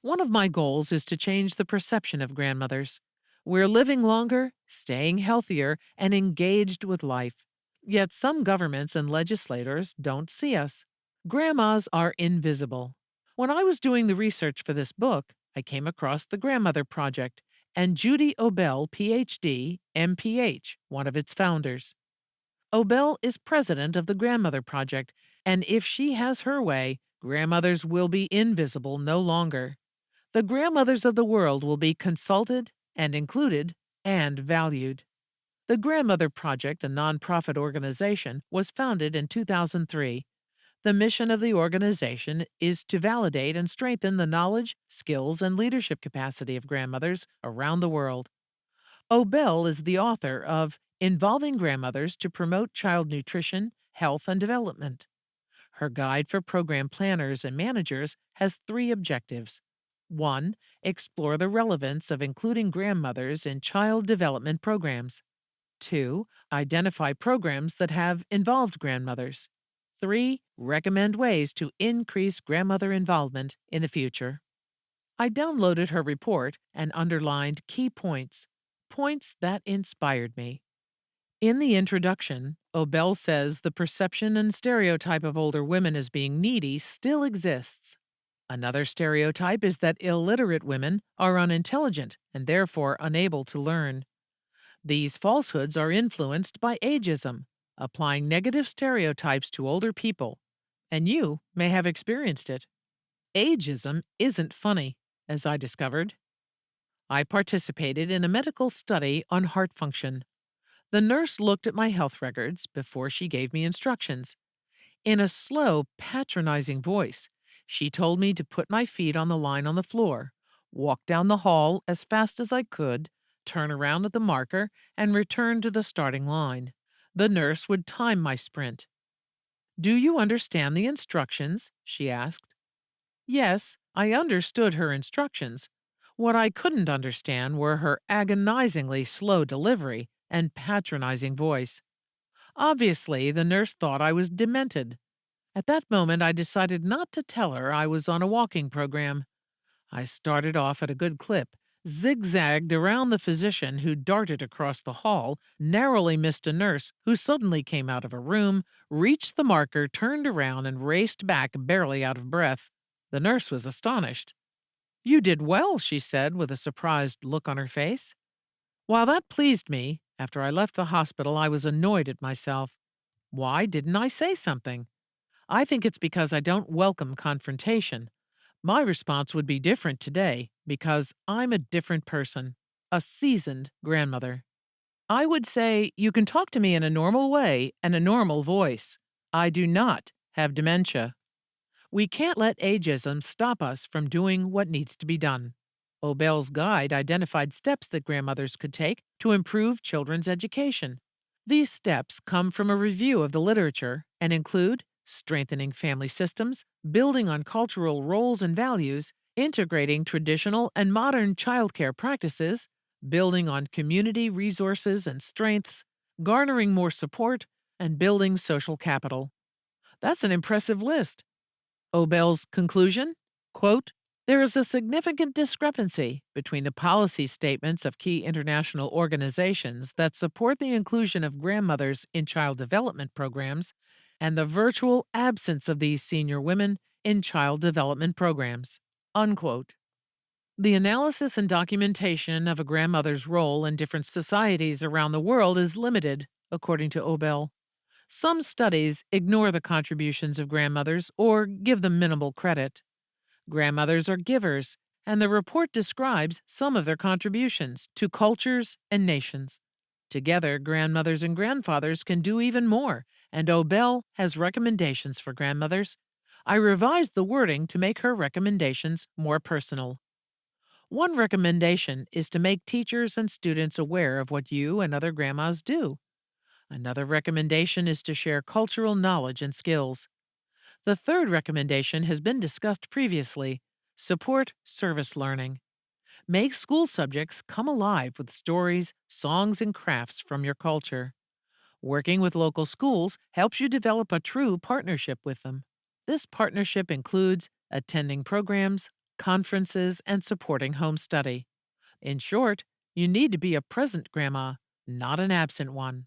One of my goals is to change the perception of grandmothers. We're living longer, staying healthier, and engaged with life. Yet some governments and legislators don't see us. Grandmas are invisible. When I was doing the research for this book, I came across the Grandmother Project and Judy Obell, PhD, MPH, one of its founders. Obell is president of the Grandmother Project, and if she has her way, grandmothers will be invisible no longer. The grandmothers of the world will be consulted and included and valued. The Grandmother Project, a nonprofit organization, was founded in 2003. The mission of the organization is to validate and strengthen the knowledge, skills, and leadership capacity of grandmothers around the world. Obell is the author of Involving Grandmothers to Promote Child Nutrition, Health, and Development. Her guide for program planners and managers has three objectives. 1. Explore the relevance of including grandmothers in child development programs. 2. Identify programs that have involved grandmothers. 3. Recommend ways to increase grandmother involvement in the future. I downloaded her report and underlined key points, points that inspired me. In the introduction, Obell says the perception and stereotype of older women as being needy still exists. Another stereotype is that illiterate women are unintelligent and therefore unable to learn. These falsehoods are influenced by ageism, applying negative stereotypes to older people, and you may have experienced it. Ageism isn't funny, as I discovered. I participated in a medical study on heart function. The nurse looked at my health records before she gave me instructions. In a slow, patronizing voice, she told me to put my feet on the line on the floor, walk down the hall as fast as I could, turn around at the marker, and return to the starting line. The nurse would time my sprint. "Do you understand the instructions?" she asked. Yes, I understood her instructions. What I couldn't understand were her agonizingly slow delivery and patronizing voice. Obviously, the nurse thought I was demented. At that moment, I decided not to tell her I was on a walking program. I started off at a good clip, zigzagged around the physician who darted across the hall, narrowly missed a nurse who suddenly came out of a room, reached the marker, turned around, and raced back barely out of breath. The nurse was astonished. "You did well," she said with a surprised look on her face. While that pleased me, after I left the hospital I was annoyed at myself. Why didn't I say something? I think it's because I don't welcome confrontation. My response would be different today because I'm a different person, a seasoned grandmother. I would say you can talk to me in a normal way and a normal voice. I do not have dementia. We can't let ageism stop us from doing what needs to be done. Obell's guide identified steps that grandmothers could take to improve children's education. These steps come from a review of the literature and include strengthening family systems, building on cultural roles and values, integrating traditional and modern childcare practices, building on community resources and strengths, garnering more support, and building social capital. That's an impressive list. Obell's conclusion? Quote, there is a significant discrepancy between the policy statements of key international organizations that support the inclusion of grandmothers in child development programs and the virtual absence of these senior women in child development programs. Unquote. The analysis and documentation of a grandmother's role in different societies around the world is limited, according to Obell. Some studies ignore the contributions of grandmothers or give them minimal credit. Grandmothers are givers, and the report describes some of their contributions to cultures and nations. Together, grandmothers and grandfathers can do even more, and Obell has recommendations for grandmothers. I revised the wording to make her recommendations more personal. One recommendation is to make teachers and students aware of what you and other grandmas do. Another recommendation is to share cultural knowledge and skills. The third recommendation has been discussed previously: support service learning. Make school subjects come alive with stories, songs, and crafts from your culture. Working with local schools helps you develop a true partnership with them. This partnership includes attending programs, conferences, and supporting home study. In short, you need to be a present grandma, not an absent one.